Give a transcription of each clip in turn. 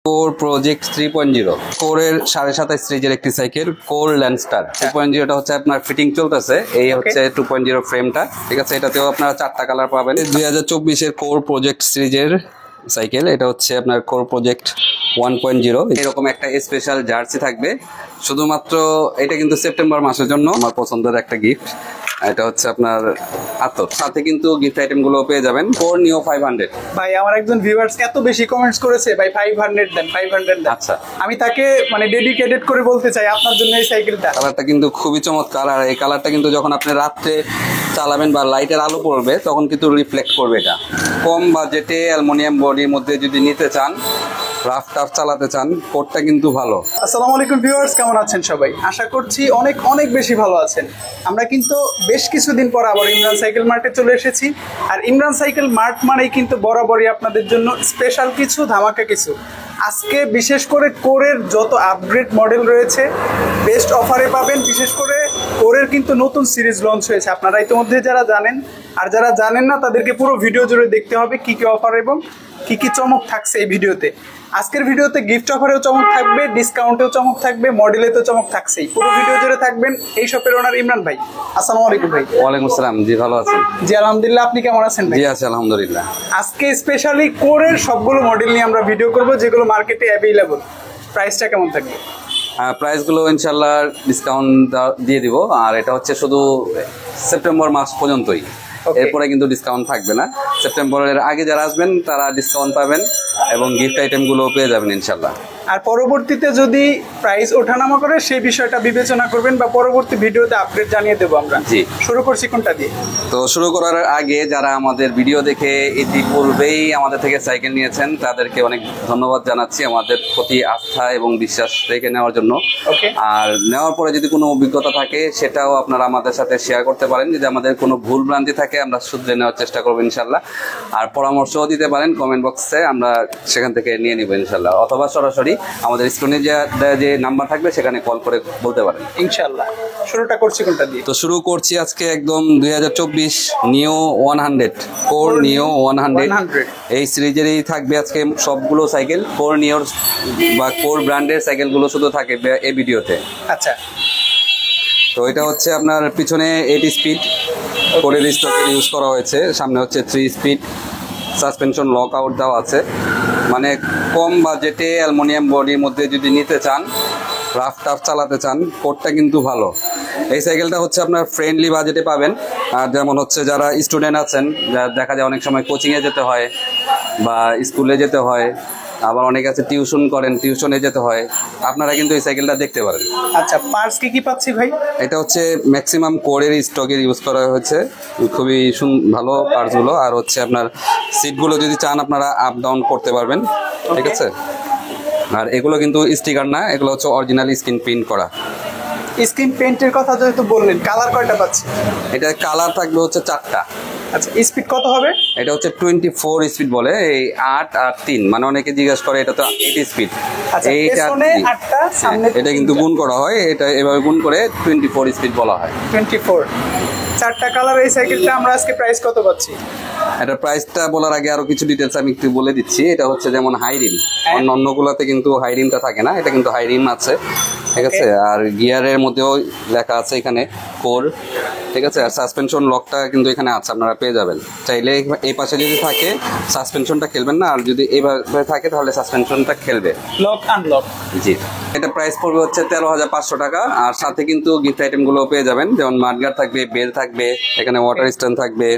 Core project 3.0 কোরের 27.5 সিরিজের একটি সাইকেল কোর ল্যান্ডস্টার 2.0টা হচ্ছে আপনার ফিটিং চলতেছে। এই হচ্ছে 2.0 ফ্রেমটা, ঠিক আছে। এটাতেও আপনারা 4টা কালার পাবেন। 2024-এর কোর প্রজেক্ট সিরিজের সাইকেল, এটা হচ্ছে আপনার কোর প্রজেক্ট 1.0। এরকম একটা স্পেশাল জার্সি থাকবে শুধুমাত্র। এটা কিন্তু সেপ্টেম্বর মাসের জন্য আমার পছন্দের একটা গিফট। এটা হচ্ছে আপনার আতর, সাথে কিন্তু গিফট আইটেম গুলো পেয়ে যাবেন। কোর নিও 500। ভাই আমার একজন ভিউয়ার্স এত বেশি কমেন্টস করেছে, ভাই 500 দেন 500 দেন। আচ্ছা, আমি তাকে মানে ডেডিকেটেড করে বলতে চাই আপনার জন্য এই সাইকেলটা। কালারটা কিন্তু খুবই চমৎকার, আর এই কালারটা কিন্তু যখন আপনি রাত্রে চালাবেন বা লাইটের আলো পড়বে তখন কিন্তু রিফ্লেক্ট করবে। এটা কম বাজেটে অ্যালুমিনিয়াম বডির মধ্যে যদি নিতে চান, রাফ টাফ চালাতে চান, কোডটা কিন্তু ভালো। আসসালামু আলাইকুম ভিউয়ার্স, কেমন আছেন সবাই? আশা করছি অনেক অনেক বেশি ভালো আছেন। আমরা কিন্তু বেশ কিছুদিন পর আবার ইমরান সাইকেল মার্টে চলে এসেছি। আর ইমরান সাইকেল মার্ট মানেই কিন্তু বরাবরই আপনাদের জন্য স্পেশাল কিছু, ধামাকা কিছু। আজকে বিশেষ করে কোরের যত আপগ্রেড মডেল রয়েছে বেস্ট অফারে পাবেন। বিশেষ করে কোরের কিন্তু নতুন সিরিজ লঞ্চ হয়েছে, আপনারা ইতিমধ্যে যারা জানেন, আর যারা জানেন না তাদেরকে পুরো ভিডিও জুড়ে দেখতে হবে কি কি অফার এবং কি কি চমক থাকছে এই ভিডিওতে। আজকের ভিডিওতে গিফট অফারেও চমক থাকবে, ডিসকাউন্টেও চমক থাকবে, মডেলেতেও চমক থাকছেই। পুরো ভিডিও জুড়ে থাকবেন এই শপের ওনার ইমরান ভাই। আসসালামু আলাইকুম ভাই। ওয়ালাইকুম আসসালাম। জি ভালো আছেন? জি আলহামদুলিল্লাহ, আপনি কেমন আছেন ভাই? জি আছি আলহামদুলিল্লাহ। আজকে স্পেশালি কোরের সবগুলো মডেল নিয়ে আমরা ভিডিও করব যেগুলো মার্কেটে অ্যাভেলেবল। প্রাইসটা কেমন থাকবে? প্রাইসগুলো ইনশাল্লাহ ডিসকাউন্ট দিয়ে দিব। আর এটা হচ্ছে শুধু সেপ্টেম্বর মাস পর্যন্তই, এরপরে কিন্তু ডিসকাউন্ট থাকবে না। সেপ্টেম্বরের আগে যারা আসবেন তারা ডিসকাউন্ট পাবেন এবং গিফট আইটেমগুলো পেয়ে যাবেন ইনশাল্লাহ। আর পরবর্তীতে যদি প্রাইস ওঠানামা করে সেই বিষয়টা বিবেচনা করবেন, বা পরবর্তী ভিডিওতে আপডেট জানিয়ে দেবো আমরা। জি, শুরু করছি কোনটা দিয়ে? তো শুরু করার আগে যারা আমাদের ভিডিও দেখে ইতিপূর্বেই আমাদের থেকে সাইকেল নিয়েছেন তাদেরকে অনেক ধন্যবাদ জানাচ্ছি আমাদের প্রতি আস্থা এবং বিশ্বাস রেখে নেওয়ার জন্য। আর নেওয়ার পরে যদি কোনো অভিজ্ঞতা থাকে সেটাও আপনারা আমাদের সাথে শেয়ার করতে পারেন। যদি আমাদের কোনো ভুল ভ্রান্তি থাকে আমরা শুধরে নেওয়ার চেষ্টা করবো ইনশাল্লাহ। আর পরামর্শও দিতে পারেন কমেন্ট বক্সে, আমরা সেখান থেকে নিয়ে নিব ইনশাল্লাহ। অথবা সরাসরি আমাদের স্ক্রিনে যে নাম্বার থাকবে সেখানে কল করে বলতে পারেন ইনশাল্লাহ। শুরুটা করছি কোনটা দিয়ে? তো শুরু করছি আজকে একদম 2024 নিও 100, কোর নিও 100। এই সিরিজেরই থাকবে আজকে সবগুলো সাইকেল। কোর নিওর বা কোর ব্র্যান্ডের সাইকেলগুলো শুধু থাকে এই ভিডিওতে। আচ্ছা, তো এটা হচ্ছে আপনার পিছনে 8 স্পিড কোরের স্টকে ইউজ করা হয়েছে, সামনে হচ্ছে 3 স্পিড, সাসপেনশন লক আউট দেওয়া আছে। মানে কম বাজেটে অ্যালুমিনিয়াম বডির মধ্যে যদি নিতে চান, রাফ টাফ চালাতে চান, কোডটা কিন্তু ভালো। এই সাইকেলটা হচ্ছে আপনার ফ্রেন্ডলি বাজেটে পাবেন। আর যেমন হচ্ছে যারা স্টুডেন্ট আছেন, দেখা যায় অনেক সময় কোচিংয়ে যেতে হয় বা স্কুলে যেতে হয়, আবার অনেকে আছে টিউশন করেন, টিউশনে যেতে হয়, আপনারা কিন্তু এই সাইকেলটা দেখতে পারেন। আচ্ছা, পার্টস কি পাচ্ছি ভাই? এটা হচ্ছে ম্যাক্সিমাম কোরের স্টকের ইউজ করা হয়েছে, খুবই ভালো পার্টসগুলো। আর হচ্ছে আপনার সিটগুলো যদি চান আপনারা আপ ডাউন করতে পারবেন, ঠিক আছে। আর এগুলো কিন্তু স্টিকার না, এগুলো হচ্ছে অরিজিনাল স্ক্রিন প্রিন্ট করা। স্ক্রিন পেইন্টের কথা যেহেতু বললেন, কালার কয়টা পাচ্ছি? এটা কালার থাকবে হচ্ছে 4টা। আচ্ছা, স্পিড কত হবে? এটা হচ্ছে 24 স্পিড বলে, এই 8 আর 3, মানে অনেকে জিজ্ঞাসা করে এটা তো 8 স্পিড। এটা কিন্তু গুণ করা হয়, এটা এভাবে গুণ করে 24 স্পিড বলা হয়। 24, 4টা কালার। এই সাইকেলটা আমরা আজকে প্রাইস কত পাচ্ছি? এটা প্রাইসটা বলার আগে আরো কিছু ডিটেলস আমি একটু বলে দিচ্ছি। এটা হচ্ছে যেমন হাই রিম, অন্যগুলোতে কিন্তু হাই রিমটা থাকে না, এটা কিন্তু হাই রিম আছে, ঠিক আছে। আর গিয়ারের মধ্যেও লেখা আছে এখানে কোর, ঠিক আছে। আর সাসপেনশন লকটা কিন্তু এখানে আছে, আপনারা পেয়ে যাবেন। চাইলে এই পাশে যদি থাকে সাসপেনশনটা খেলবেন না, আর যদি এইভাবে থাকে তাহলে সাসপেনশনটা খেলবে, লক আনলক। জি, এটা প্রাইস পড়বে হচ্ছে 13,500 টাকা। আর সাথে কিন্তু গিফট আইটেমগুলো পেয়ে যাবেন, যেমন মাডগার্ড থাকবে, বেল থাকবে, এখানে ওয়াটার স্ট্যান্ড থাকবে,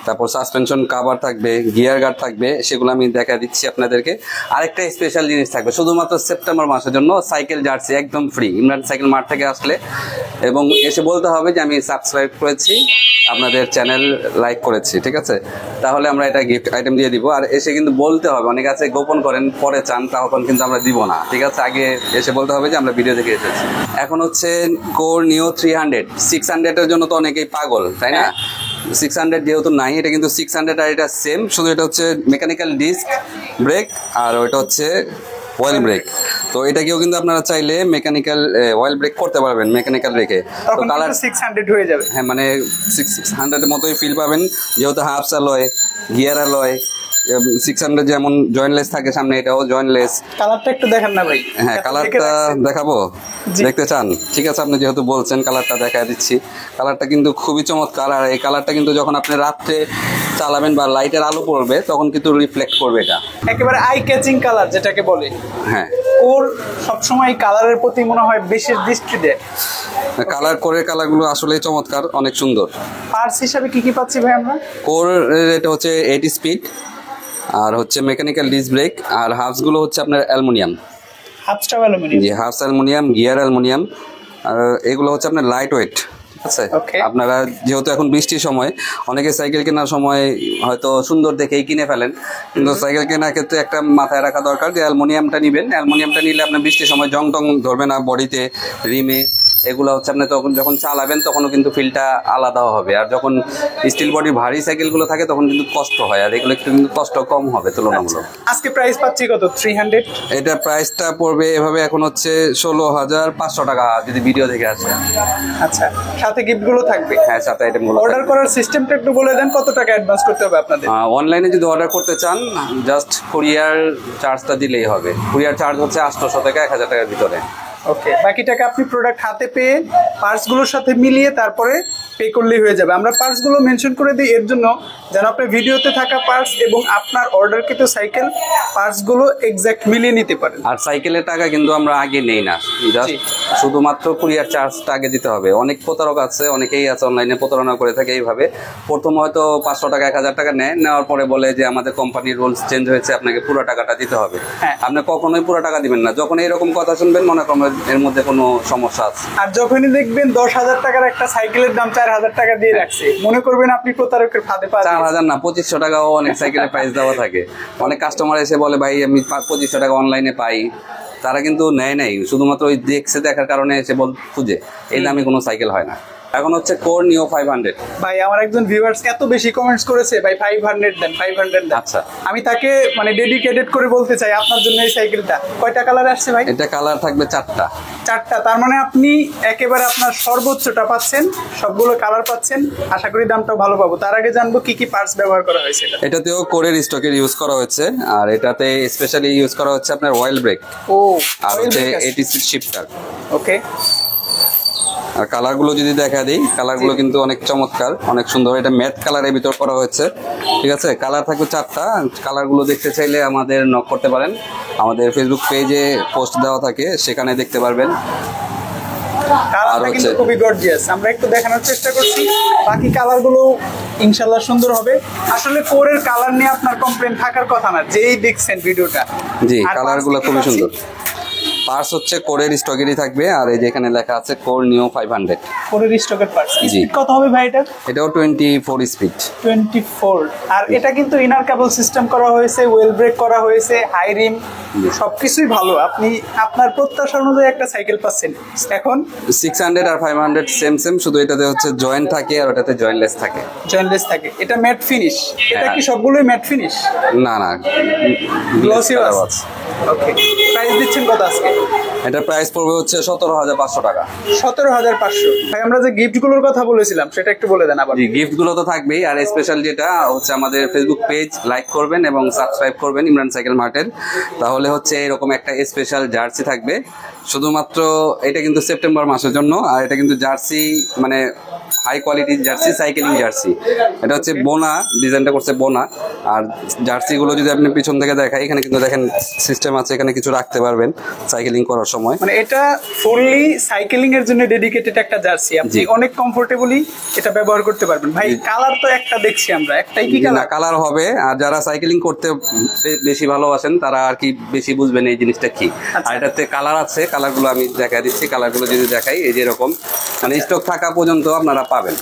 তারপর সাসপেনশন কাভার থাকবে, গিয়ার গার্ড থাকবে, সেগুলো আমি দেখা দিচ্ছি আপনাদেরকে। আরেকটা স্পেশাল জিনিস থাকবে শুধুমাত্র সেপ্টেম্বর মাসের জন্য, সাইকেল জার্সি একদম ফ্রি ইমরান সাইকেল মার্ট থেকে আসলে। এবং এসে বলতে হবে যে আমি সাবস্ক্রাইব করেছি, আপনাদের চ্যানেল লাইক করেছি, ঠিক আছে, তাহলে আমরা এটা গিফট আইটেম দিয়ে দিব। আর এসে কিন্তু বলতে হবে, অনেক আছে গোপন করেন পরে চান, তখন কিন্তু আমরা দিব না, ঠিক আছে। আগে এসে বলতে হবে যে আমরা ভিডিও দেখে এসেছি। এখন হচ্ছে কোর নিও 300, 600-এর জন্য তো অনেকেই পাগল, তাই না? 600 যেহেতু নাই, এটা কিন্তু 600 আর এটা সেম, শুধু এটা হচ্ছে মেকানিক্যাল ডিস্ক ব্রেক আর ওইটা হচ্ছে অয়েল ব্রেক। তো এটাকেও কিন্তু আপনারা চাইলে মেকানিক্যাল অয়েল ব্রেক করতে পারবেন মেকানিক্যাল রেখে। তো কালার 600 হয়ে যাবে। হ্যাঁ, মানে 600-এর মতোই ফিল পাবেন, যেহেতু হাফস অ্যালয়, গিয়ার অ্যালয়, 600 যেমন জয়েন্টলেস থাকে সামনে, এটাও জয়েন্টলেস। কালারটা একটু দেখেন না ভাই। হ্যাঁ, কালারটা দেখাবো, দেখতে চান? ঠিক আছে, আপনি যেহেতু বলছেন কালারটা দেখা দিচ্ছি। কালারটা কিন্তু খুবই চমৎকার, আর এই কালারটা কিন্তু যখন আপনি রাত্রে চালাবেন বা লাইটের আলো পড়বে তখন কিন্তু রিফ্লেক্ট করবে এটা। একেবারে আই ক্যাচিং কালার যেটাকে বলে। হ্যাঁ, ওর সবসময় কালারের প্রতি মনে হয় বিশেষ দৃষ্টি দেয়। কালার করে কালারগুলো আসলে চমৎকার, অনেক সুন্দর। পার্টস হিসাবে কি কি পাচ্ছি ভাই আমরা? কোর এটা হচ্ছে 8 স্পিড, আর হচ্ছে মেকানিক্যাল ডিস্ক ব্রেক, আর হাফসগুলো হচ্ছে আপনার অ্যালুমিনিয়াম। হাফসটাও অ্যালুমিনিয়াম? জি, হাফস অ্যালুমিনিয়াম, গিয়ার অ্যালুমিনিয়াম, আর এগুলো হচ্ছে আপনার লাইট ওয়েট। ঠিক আছে, আপনারা যেহেতু এখন বৃষ্টির সময়, অনেকে সাইকেল কেনার সময় হয়তো সুন্দর দেখেই কিনে ফেলেন, কিন্তু সাইকেল কেনার ক্ষেত্রে একটা মাথায় রাখা দরকার যে অ্যালুমিনিয়ামটা নেবেন। অ্যালুমিনিয়ামটা নিলে আপনার বৃষ্টির সময় জং টং ধরবে না বডিতে, রিমে। এগুলো হচ্ছে আপনি তখন যখন চালাবেন তখনও কিন্তু ফিলটা আলাদা হবে, আর যখন স্টিল বডি ভারী সাইকেলগুলো থাকে তখন কিন্তু কষ্ট হয়, আর এগুলো একটু কিন্তু কষ্ট কম হবে তুলনামূলক। আজকে প্রাইস পাচ্ছি কত? 300? এটা প্রাইসটা পড়বে এভাবে এখন হচ্ছে 16,500 টাকা যদি ভিডিও দেখে আসে। আচ্ছা, সাথে গিফটগুলো থাকবে? হ্যাঁ, সাথে আইটেমগুলো। অর্ডার করার সিস্টেমটা একটু বলে দেন, কত টাকা অ্যাডভান্স করতে হবে আপনাদের? অনলাইনে যদি অর্ডার করতে চান জাস্ট কুরিয়ার চার্জটা দিলেই হবে। কুরিয়ার চার্জ হচ্ছে 800 থেকে 1000 টাকার ভিতরে। ওকে, বাকি টাকা আপনি প্রোডাক্ট হাতে পেয়ে পার্টসগুলোর সাথে মিলিয়ে তারপরে পে করলেই হয়ে যাবে। আমরা পার্টসগুলো মেনশন করে দিই এর জন্য যেন আপনার ভিডিওতে থাকা পার্টস এবং আপনার অর্ডারকৃত সাইকেল পার্টসগুলো এক্সাক্ট মিলিয়ে নিতে পারেন। আর সাইকেলের টাকা কিন্তু আমরা আগে নেই না, জাস্ট শুধুমাত্র কুরিয়ার চার্জটা আগে দিতে হবে। অনেক প্রতারক আছে, অনেকেই আছে অনলাইনে প্রতারণা করে থাকে এইভাবে। প্রথম হয়তো 500 টাকা 1000 টাকা নেওয়ার পরে বলে যে আমাদের কোম্পানির রুলস চেঞ্জ হয়েছে, আপনাকে পুরো টাকাটা দিতে হবে। আপনি কখনোই পুরো টাকা দিবেন না। যখন এরকম কথা শুনবেন মনে করেন এর মধ্যে কোনো সমস্যা আছে। আর যখনই দেখবেন 10,000 টাকার একটা সাইকেলের দাম 4,000 টাকা দিয়ে রাখছে, মনে করবেন আপনি প্রতারকের ফাঁদে পা। 4,000 না, 2500 টাকাও অনেক সাইকেলের প্রাইস দেওয়া থাকে। অনেক কাস্টমার এসে বলে ভাই আমি 2500 টাকা অনলাইনে পাই, তারা কিন্তু নেয় নাই, শুধুমাত্র ওই দেখার কারণে এসে খুঁজে। এই দামে কোনো সাইকেল হয় না। এখন হচ্ছে কোর নিও 500। ভাই আমার একজন ভিউয়ার্স এত বেশি কমেন্টস করেছে, ভাই 500 দেন 500 দেন। আচ্ছা, আমি তাকে মানে ডেডিকেটেড করে বলতে চাই আপনার জন্য এই সাইকেলটা কয়টা কালার আসছে ভাই? এটা কালার থাকবে 4টা। তার মানে আপনি একেবারে আপনার সর্বোচ্চটা পাচ্ছেন, সবগুলো কালার পাচ্ছেন। আশা করি দামটাও ভালো পাবো। তার আগে জানবো কি কি পার্টস ব্যবহার করা হয়েছে। এটাতেও কোরের স্টকের ইউজ করা হয়েছে, আর এটাতে স্পেশালি ইউজ করা হচ্ছে আপনার অয়েল ব্রেক। ও, আর হচ্ছে 80 শিফটার। ওকে, আর কালারগুলো যদি দেখা দিই, কালারগুলো কিন্তু অনেক চমৎকার, অনেক সুন্দর। এটা ম্যাট কালারের ভিতর করা হয়েছে। ঠিক আছে, কালার থাকবে 4টা। কালারগুলো দেখতে চাইলে আমাদের নক করতে পারেন, আমাদের ফেসবুক পেজে পোস্ট দেওয়া থাকে, সেখানে দেখতে পারবেন। কালারটা কিন্তু খুবই গর্জিয়াস। আমরা একটু দেখানোর চেষ্টা করছি, বাকি কালারগুলো ইনশাআল্লাহ সুন্দর হবে। আসলে কোরের কালার নিয়ে আপনার কমপ্লেইন থাকার কথা না, যেই দেখছেন ভিডিওটা। জি, কালারগুলো খুবই সুন্দর। পার্টস হচ্ছে কোরের স্টকেরই থাকবে, আর এই যে এখানে লেখা আছে কোর নিও 500। কোরের স্টকের পার্টস। স্পিড কত হবে ভাই এটা? এটাও 24 স্পিড। 24। আর এটা কিন্তু ইনার কেবল সিস্টেম করা হয়েছে, ওয়েল ব্রেক করা হয়েছে, হাই রিম, সবকিছুই ভালো। আপনি আপনার প্রত্যাশা অনুযায়ী একটা সাইকেল পাচ্ছেন। এখন 600 আর 500 সেম, শুধু এটাতে হচ্ছে জয়েন্ট থাকে আর ওটাতে জয়েন্টলেস থাকে। জয়েন্টলেস থাকে। এটা ম্যাট ফিনিশ। এটা কি সবগুলোই ম্যাট ফিনিশ? না না, গ্লসি আছে। ওকে, প্রাইস দিচ্ছেন কত আজকে? এটা প্রাইস পড়বে হচ্ছে 17,500 টাকা। 17,500। ভাই আমরা যে গিফটগুলোর কথা বলেছিলাম সেটা একটু বলে দেন আবার। জি, গিফটগুলো তো থাকবেই, আর স্পেশাল যেটা হচ্ছে আমাদের ফেসবুক পেজ লাইক করবেন এবং সাবস্ক্রাইব করবেন ইমরান সাইকেল মার্টের, তাহলে হচ্ছে এরকম একটা স্পেশাল জার্সি থাকবে শুধুমাত্র। এটা কিন্তু সেপ্টেম্বর মাসের জন্য, আর এটা কিন্তু জার্সি মানে হাই কোয়ালিটির জার্সি, সাইকেলিং জার্সি। এটা হচ্ছে বোনা, ডিজাইনটা করছে বোনা। আর জার্সিগুলো যদি আপনি পিছন থেকে দেখাই, এখানে কিন্তু দেখেন সিস্টেম আছে, এখানে কিছু রাখতে পারবেন সাইকেলিং করার সময়। মানে এটা ফুললি সাইকেলিং এর জন্য ডেডিকেটেড একটা জার্সি, আপনি অনেক কমফোর্টেবলি এটা ব্যবহার করতে পারবেন। ভাই কালার তো একটা দেখছি আমরা, একটাই কি কালার? কালার হবে, আর যারা সাইকেলিং করতে বেশি ভালোবাসেন তারা আর কি বেশি বুঝবেন এই জিনিসটা কি। আর এটাতে কালার আছে, কালারগুলো আমি দেখা দিচ্ছি। কালারগুলো যদি দেখাই, এই যে এরকম মানে স্টক থাকা পর্যন্ত আপনারা পাবেন।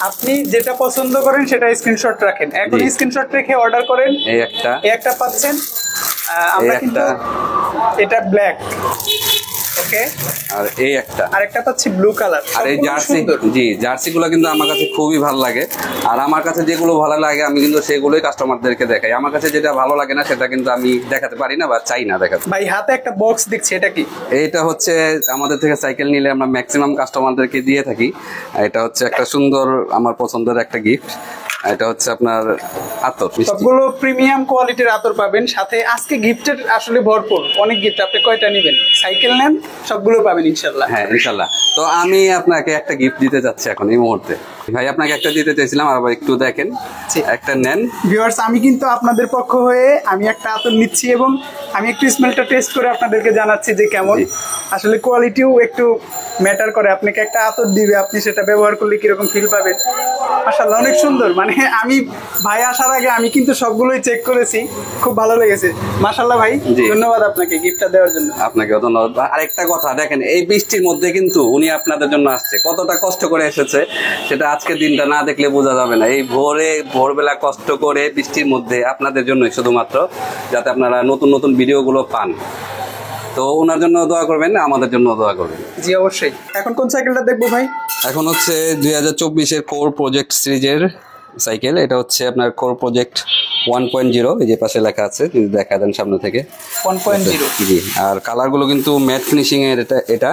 আপনি যেটা পছন্দ করেন সেটা স্ক্রিনশট রাখেন, এখন স্ক্রিনশট রেখে অর্ডার করেন। এই একটা পাচ্ছেন। আমরা কিন্তু এটা ব্ল্যাক, ওকে, আর এই আরেকটা পাচ্ছি ব্লু কালার। আর এই জার্সি, জি জার্সিগুলো কিন্তু আমার কাছে খুবই ভালো লাগে। আর আমার কাছে যেগুলো ভালো লাগে আমি কিন্তু সেগুলোই কাস্টমারদেরকে দেখাই। আমার কাছে যেটা ভালো লাগে না সেটা কিন্তু আমি দেখাতে পারি না বা চাই না দেখাতে। ভাই হাতে একটা বক্স দেখছি, এটা কি? এইটা হচ্ছে আমাদের থেকে সাইকেল নিলে আমরা ম্যাক্সিমাম কাস্টমারদেরকে দিয়ে থাকি। এটা হচ্ছে একটা সুন্দর আমার পছন্দের একটা গিফট। এটা হচ্ছে আপনার আতর মিষ্টি। সবগুলো প্রিমিয়াম কোয়ালিটির আতর পাবেন, সাথে আজকে গিফটের আসলে ভরপুর, অনেক গিফট। আপনি কয়টা নেবেন? সাইকেল নেন, সবগুলো পাবেন ইনশাল্লাহ। হ্যাঁ ইনশাল্লাহ। তো আমি আপনাকে একটা গিফট দিতে যাচ্ছি এখন এই মুহূর্তে। ভাই আপনাকে একটা দিতে চাইছিলাম, আবার একটু দেখেন, একটা নেন। ভিউয়ার্স, আমি কিন্তু আপনাদের পক্ষ হয়ে আমি একটা আতর নিচ্ছি এবং আমি একটু স্মেলটা টেস্ট করে আপনাদেরকে জানাচ্ছি যে কেমন। আসলে কোয়ালিটিও একটু ম্যাটার করে। আপনাকে একটা আতর দিবে, আপনি সেটা ব্যবহার করলে কিরকম ফিল পাবেন। মাশাআল্লাহ, অনেক সুন্দর। মানে আমি ভাই আসার আগে আমি কিন্তু সবগুলোই চেক করেছি, খুব ভালো লেগেছে। মাশাআল্লাহ ভাই, ধন্যবাদ আপনাকে গিফটটা দেওয়ার জন্য। আপনাকেও ধন্যবাদ। আরেকটা কথা দেখেন, এই বৃষ্টির মধ্যে কিন্তু উনি আপনাদের জন্য আসছে, কতটা কষ্ট করে এসেছে সেটা আজকের দিনটা না দেখলে বোঝা যাবে না। এই ভোরবেলা কষ্ট করে বৃষ্টির মধ্যে আপনাদের জন্যই শুধুমাত্র, যাতে আপনারা নতুন নতুন ভিডিওগুলো পান। তো ওনার জন্য দোয়া করবেন, আমাদের জন্য দোয়া করবেন। জি অবশ্যই। এখন কোন সাইকেলটা দেখবো ভাই? এখন হচ্ছে 2024-এর কোর প্রজেক্ট সিরিজের সাইকেল। এটা হচ্ছে আপনার কোর প্রজেক্ট 1.0, এই যে পাশে লেখা আছে, যদি দেখা দেন সামনে থেকে 1.0। জি, আর কালারগুলো কিন্তু ম্যাট ফিনিশিং এর। এটা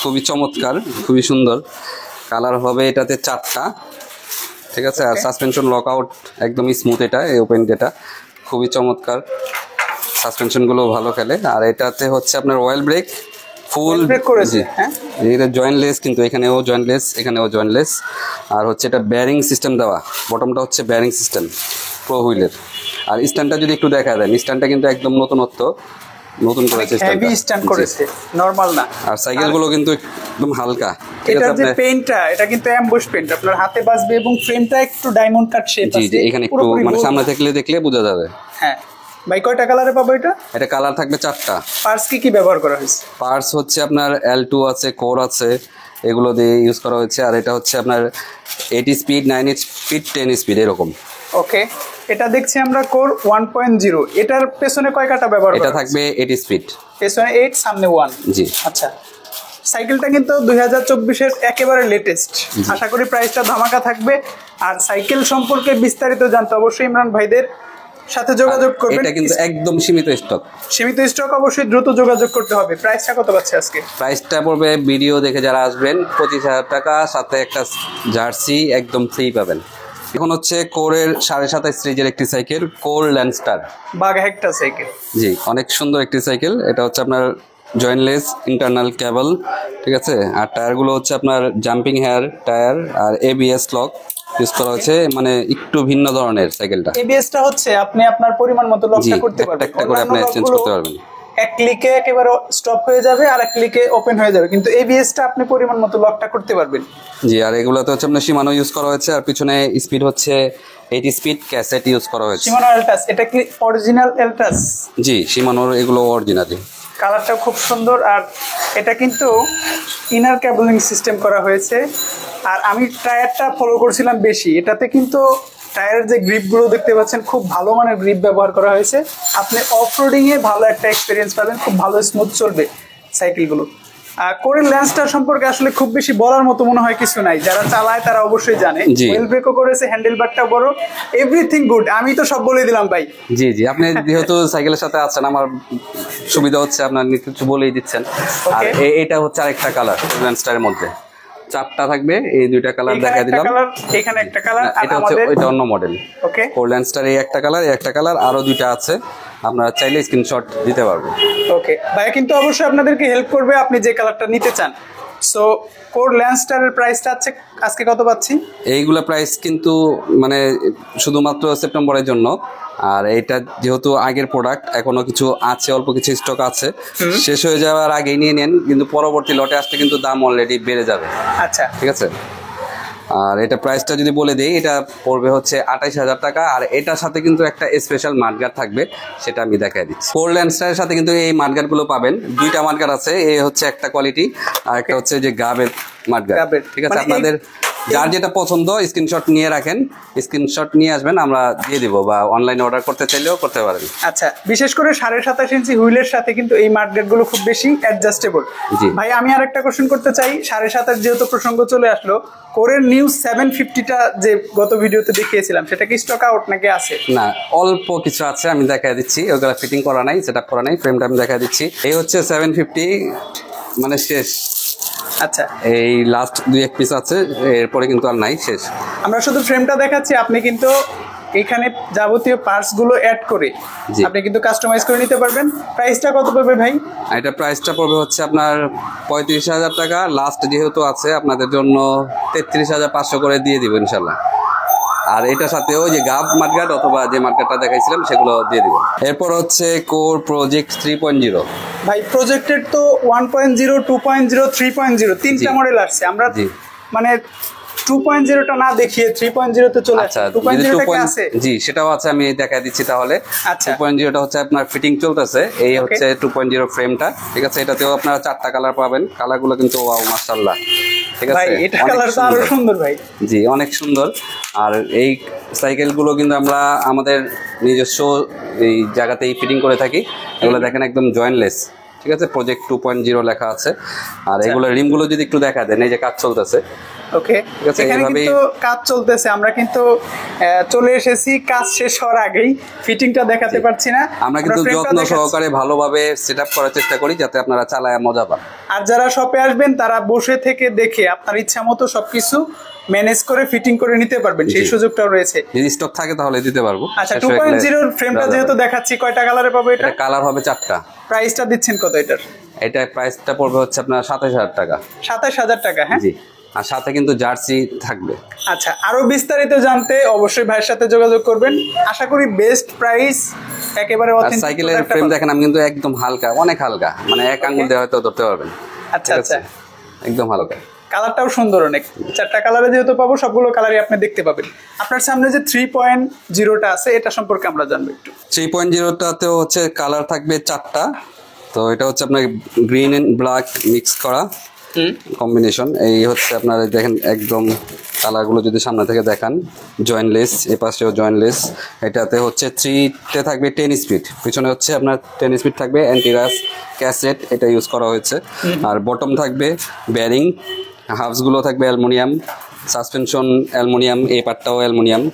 খুবই চমৎকার, খুবই সুন্দর কালার হবে এটাতে 4টা, ঠিক আছে। আর সাসপেনশন লক আউট একদম স্মুথ, এটা এই ওপেন, যেটা খুবই চমৎকার। সাসপেনশনগুলো ভালো খেলে। আর এটাতে হচ্ছে আপনার অয়েল ব্রেক, ফুল ব্রেক করেছে। হ্যাঁ, এটা জয়েন্টলেস, কিন্তু এখানেও জয়েন্টলেস, এখানেও জয়েন্টলেস। আর হচ্ছে এটা ব্যারিং সিস্টেম দেওয়া, বটমটা হচ্ছে ব্যারিং সিস্টেম প্রো হুইলের। আর স্ট্যান্ডটা যদি একটু দেখা দেন, স্ট্যান্ডটা কিন্তু একদম নতুন করেছে, হেভি স্ট্যান্ড করেছে, নরমাল না। আর সাইকেলগুলো কিন্তু একদম হালকা। এটা যে পেইন্টটা, এটা কিন্তু অ্যাম্বুশ পেইন্ট, আপনার হাতে বাজবে এবং ফ্রেমটা একটু ডায়মন্ড কাট শেপ আছে। জি, এখানে একটু মানে সামনে দেখলে বোঝা যাবে। হ্যাঁ ভাই, কয়টা কালারে পাবো এটা? এটা কালার থাকবে 4টা। পার্টস কি ব্যবহার করা হয়েছে? পার্টস হচ্ছে আপনার L2 আছে, কোর আছে, এগুলো দিয়ে ইউজ করা হয়েছে। আর এটা হচ্ছে আপনার 80 স্পিড, 9 স্পিড, 10 স্পিড এরকম। ওকে, এটা দেখছি আমরা কোর 1.0। এটার পেছনে কয় কাটা ব্যবহার করা? এটা থাকবে 80 স্পিড, পেছনে 8, সামনে 1। জি। আচ্ছা, সাইকেলটা কিন্তু 2024-এর একেবারে লেটেস্ট। আশা করি প্রাইসটা ধামাকা থাকবে। আর সাইকেল সম্পর্কে বিস্তারিত জানতে অবশ্যই ইমরান ভাইদের সাথে যোগাযোগ করবেন। এটা কিন্তু একদম সীমিত স্টক, অবশ্যই দ্রুত যোগাযোগ করতে হবে। প্রাইসটা কত পাচ্ছে আজকে? প্রাইসটা পড়বে, ভিডিও দেখে যারা আসবেন 25,000 টাকা, সাথে একটা জার্সি একদম ফ্রি পাবেন। এখন হচ্ছে কোরের 7.5 সিরিজের একটি সাইকেল, কোর ল্যান্ডস্টার বাঘা একটা সাইকেল। জি, অনেক সুন্দর একটি সাইকেল। এটা হচ্ছে আপনার জয়েন্টলেস, ইন্টারনাল কেবল, ঠিক আছে। আর টায়ারগুলো হচ্ছে আপনার জাম্পিং হেয়ার টায়ার, আর ABS লক ইউজ করা হয়েছে, মানে একটু ভিন্ন ধরনের সাইকেলটা। ABS-টা হচ্ছে আপনি আপনার পরিমাণ মতো লকটা করতে পারবেন, একটা করে আপনি চেঞ্জ করতে পারবেন। এক ক্লিকে একেবারে স্টপ হয়ে যাবে আর এক ক্লিকে ওপেন হয়ে যাবে, কিন্তু ABS-টা আপনি পরিমাণ মতো লকটা করতে পারবেন। জি, আর এগুলোতে হচ্ছে আপনার শিমানো ইউজ করা হয়েছে। আর পিছনে স্পিড হচ্ছে 80 স্পিড ক্যাসেট ইউজ করা হয়েছে। শিমানো এলটাস, এটা কি অরিজিনাল এলটাস? জি, শিমানোর এগুলো অরিজিনালি। কালারটা খুব সুন্দর। আর এটা কিন্তু ইনার কেবলিং সিস্টেম করা হয়েছে। আর আমি টায়ারটা ফলো করছিলাম বেশি, এটাতে কিন্তু টায়ারের যে গ্রিপগুলো দেখতে পাচ্ছেন, খুব ভালো মানের গ্রিপ ব্যবহার করা হয়েছে। আপনি অফরোডিংয়ে ভালো একটা এক্সপিরিয়েন্স পাবেন, খুব ভালো স্মুথ চলবে সাইকেলগুলো। কোরের ল্যান্ডস্টার সম্পর্কে আসলে খুব বেশি বলার মতো মনে হয় কিছু নাই, যারা চালায় তারা অবশ্যই জানে। হুইল ব্রেকও করেছে, হ্যান্ডেল বারটা বড়, এভরিথিং গুড। আমি তো সব বলে দিলাম ভাই। জি, আপনি যেহেতু সাইকেলের সাথে আছেন, আমার সুবিধা হচ্ছে আপনার কিছু বলেই দিচ্ছেন। আর এটা হচ্ছে আরেকটা কালার ল্যান্ডস্টারের মধ্যে, 4টা থাকবে, এই 2টা কালার দেখা দিলাম। এখানে একটা কালার, এটা হচ্ছে ওইটা অন্য মডেল। ওকে, কোর ল্যান্ডস্টার এই একটা কালার, এই একটা কালার, আরো 2টা আছে, আপনারা চাইলে স্ক্রিনশট দিতে পারবেন। ওকে ভাইয়া, কিন্তু অবশ্যই আপনাদেরকে হেল্প করবে আপনি যে কালারটা নিতে চান। সো কোর ল্যান্ডস্টারের প্রাইসটা আজকে কত পাচ্ছি? এইগুলা প্রাইস কিন্তু মানে শুধুমাত্র সেপ্টেম্বরের জন্য। আর এটা যেহেতু আগের প্রোডাক্ট, এখনো কিছু আছে, অল্প কিছু স্টক আছে, শেষ হয়ে যাওয়ার আগেই নিয়ে নেন, কিন্তু পরবর্তী লটে আসলে কিন্তু দাম অলরেডি বেড়ে যাবে। আচ্ছা, ঠিক আছে। আর এটা প্রাইসটা যদি বলে দিই, এটা পড়বে হচ্ছে 28,000 টাকা। আর এটার সাথে কিন্তু একটা স্পেশাল মাডগার্ড থাকবে, সেটা আমি দেখাই দিচ্ছি। কোর ল্যান্ডস্টারের সাথে কিন্তু এই মাডগার্ডগুলো পাবেন, 2টা মাডগার্ড আছে। এই হচ্ছে একটা কোয়ালিটি, আর একটা হচ্ছে যে গাবের মাডগার্ড, ঠিক আছে। আপনাদের যার যেটা পছন্দ স্ক্রিনশট নিয়ে রাখেন, স্ক্রিনশট নিয়ে আসবেন, আমরা দিয়ে দিব, বা অনলাইনে অর্ডার করতে চাইলেও করতে পারবেন। আচ্ছা, বিশেষ করে 27.5 ইঞ্চি হুইলের সাথে কিন্তু এই মাডগার্ড গুলো খুব বেশি অ্যাডজাস্টেবল। ভাই, আমি আরেকটা কোশ্চেন করতে চাই। 7.5 যেহেতু প্রসঙ্গ চলে আসলো, কোরের নিউ 750টা যে গত ভিডিওতে দেখিয়েছিলাম, সেটা কি স্টক আউট নাকি আছে? না, অল্প কিছু আছে, আমি দেখাই দিচ্ছি। ওগুলা ফিটিং করা নাই, সেটআপ করা নাই, ফ্রেমটা আমি দেখাই দিচ্ছি। এই হচ্ছে 750, মানে শেষ আচ্ছা, এই লাস্ট 2-1 পিস আছে, এরপরে কিন্তু আর নাই, শেষ। আমরা শুধু ফ্রেমটা দেখাচ্ছি, আপনি কিন্তু এখানে যাবতীয় পার্টস গুলো অ্যাড করে জি। আপনি কিন্তু কাস্টমাইজ করে নিতে পারবেন। প্রাইসটা কত পড়বে ভাই? এটা প্রাইসটা পড়বে হচ্ছে আপনার 35,000 টাকা। লাস্ট যেহেতু আছে আপনাদের জন্য 33,500 করে দিয়ে দিব ইনশাল্লাহ। আর এটার সাথে ওই যে গাব মার্কেট অথবা যে মার্কেটটা দেখাইছিলাম সেগুলো দিয়ে দিব। এরপর হচ্ছে কোর প্রজেক্ট 3.0। ভাই প্রজেক্টের তো 1.0, 2.0, 3.0 তিনটা জি। মডেল আসছে। আমরা জি। মানে 2.0টা না দেখিয়ে 3.0 তে চলে আচ্ছা, আসছে। 2.0টা কি আছে? জি সেটাও আছে, আমি দেখাই দিচ্ছি তাহলে। আচ্ছা। 2.0টা হচ্ছে আপনার ফিটিং চলতেছে, এই Okay. হচ্ছে 2.0 ফ্রেমটা, ঠিক আছে। এটাতেও আপনারা 4টা কালার পাবেন, কালারগুলো কিন্তু ওয়াও মাশাআল্লাহ, ঠিক আছে। ভাই এটা অনেক কালার তো আরো সুন্দর। সুন্দর ভাই। জি অনেক সুন্দর। আর এই সাইকেলগুলো কিন্তু আমরা আমাদের নিজস্ব এই জায়গাতেই ফিটিং করে থাকি। এগুলো দেখেন একদম জয়েন্টলেস, ঠিক আছে। প্রজেক্ট 2.0 লেখা আছে। আর এগুলো রিমগুলো যদি একটু দেখা দেন, এই যে কাজ চলতেছে। ওকে, ঠিক আছে, এখানে এইভাবেই- কিন্তু কাজ চলতেছে। আমরা কিন্তু চলে এসেছি কাজ শেষ হওয়ার আগেই, ফিটিংটা দেখাতে পারছি না। আমরা কিন্তু ফ্রেমটা যত্ন দেখাচ্ছি। সহকারে ভালোভাবে সেট আপ করার চেষ্টা করি যাতে আপনারা চালায় মজা পান। আর যারা শপে আসবেন তারা বসে থেকে দেখে আপনার ইচ্ছা মতো সবকিছু ম্যানেজ করে ফিটিং করে নিতে পারবেন, সেই জি। সুযোগটাও রয়েছে। যদি স্টক থাকে তাহলে দিতে পারবো। আচ্ছা, শেষ হয়ে গেলে 2.0 ফ্রেমটা দেওয়া যেহেতু যাবে। দেখাচ্ছি, কয়টা কালারে পাবো এটা? এটা কালার হবে 4টা। প্রাইসটা দিচ্ছেন কত এটার? এটা প্রাইসটা পড়বে হচ্ছে আপনার 27,000 টাকা। 27,000 টাকা। হ্যাঁ, জি। আর সাথে কিন্তু জার্সি থাকবে। আচ্ছা, আরো বিস্তারিত জানতে অবশ্যই ভাইয়ের সাথে যোগাযোগ করবেন। আশা করি বেস্ট প্রাইস, একেবারে আর authentic সাইকেলের product টা ফ্রেম পাবেন। দেখেন, আমি কিন্তু একদম হালকা, অনেক হালকা, মানে এক আঙ্গুল দিয়ে হয়তো ধরতে পারবেন। আচ্ছা ঠিক আচ্ছা, আছে? একদম হালকা। কালারটাও সুন্দর অনেক। 4টা কালারে যেহেতু পাবো, সবগুলো কালারই আপনি দেখতে পাবেন। আপনার সামনে যে 3.0টা আছে, এটা সম্পর্কে আমরা জানবো একটু। 3.0টাতেও হচ্ছে কালার থাকবে 4টা। তো এটা হচ্ছে আপনার গ্রিন এন্ড ব্ল্যাক মিক্স করা কম্বিনেশন। এই হচ্ছে আপনার দেখেন একদম কালারগুলো যদি সামনে থেকে দেখান, জয়েন্টলেস, এ পাশেও জয়েন্টলেস। এটাতে হচ্ছে 3-তে থাকবে 10 স্পিড, পিছনে হচ্ছে আপনার 10 স্পিড থাকবে, অ্যান্টিরাস ক্যাসেট এটা ইউজ করা হয়েছে। আর বটম থাকবে ব্যারিং, হাফসগুলো থাকবে অ্যালুমিনিয়াম, সাসপেনশন অ্যালুমিনিয়াম, এই পার্টটাও অ্যালুমিনিয়াম।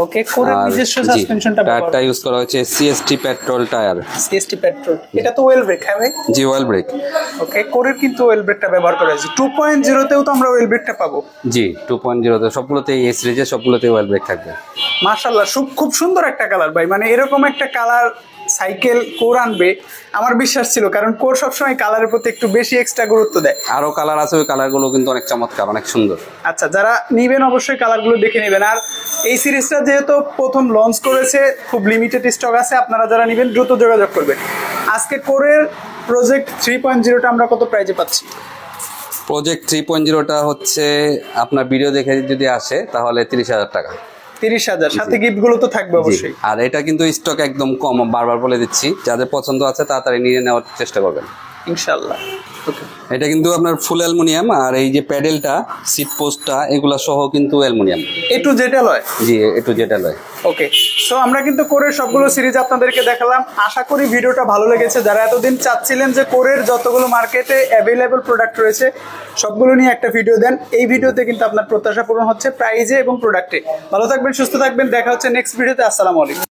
ওকে, কোরের আর নিজস্ব জি, সাসপেনশনটা টায়ারটা ইউজ করা হয়েছে CST petrol tyre. CST petrol, এটা তো ওয়েল ব্রেক। হ্যাঁ ভাই, জি ওয়েল ব্রেক। ওকে, কোরের কিন্তু ওয়েল ব্রেকটা ব্যবহার করা হয়েছে। 2.0তেও তো আমরা ওয়েল ব্রেকটা পাবো। জি 2.0তে সবগুলোতেই, এই সিরিজে সবগুলোতেই ওয়েল ব্রেক থাকবে। মাশাআল্লাহ, খুব সুন্দর একটা কালার ভাই। মানে এরকম একটা কালার সাইকেল কোর আনবে আমার বিশ্বাস ছিল, কারণ কোর সবসময় কালারের প্রতি একটু বেশি এক্সট্রা গুরুত্ব দেয়। আরো কালার আছে, ওই কালারগুলো কিন্তু অনেক চমৎকার, অনেক সুন্দর। আচ্ছা, যারা নিবেন অবশ্যই কালারগুলো দেখে নেবেন। আর এই সিরিজটা যেহেতু প্রথম লঞ্চ করেছে, খুব লিমিটেড স্টক আছে, আপনারা যারা নিবেন দ্রুত যোগাযোগ করবেন। আজকে কোরের প্রজেক্ট 3.0টা আমরা কত প্রাইজে পাচ্ছি? প্রজেক্ট 3.0টা হচ্ছে আপনার ভিডিও দেখে যদি আসে তাহলে 30,000 টাকা। 30,000, সাথে গিফটগুলো তো থাকবে জি। অবশ্যই। আর এটা কিন্তু স্টক একদম কম, বারবার বলে দিচ্ছি, যাদের পছন্দ আছে তাড়াতাড়ি নিয়ে নেওয়ার চেষ্টা করবেন ইনশাআল্লাহ। ওকে, এটা কিন্তু আপনার ফুল অ্যালুমিনিয়াম, আর এই যে প্যাডেলটা, সিট পোস্টটা, এগুলা সহ কিন্তু অ্যালুমিনিয়াম। এ টু জেড লয়। জি একটু যেটা লয়। ওকে, সো আমরা কিন্তু কোরের সবগুলো সিরিজ আপনাদেরকে দেখালাম। আশা করি ভিডিওটা ভালো লেগেছে। যারা এতদিন চাচ্ছিলেন যে কোরের যতগুলো মার্কেটে অ্যাভেলেবল প্রোডাক্ট রয়েছে সবগুলো নিয়ে একটা ভিডিও দেন, এই ভিডিওতে কিন্তু আপনার প্রত্যাশা পূরণ হচ্ছে প্রাইজে এবং প্রোডাক্টে। ভালো থাকবেন, সুস্থ থাকবেন, দেখা হচ্ছে নেক্সট ভিডিওতে। আসসালামু আলাইকুম।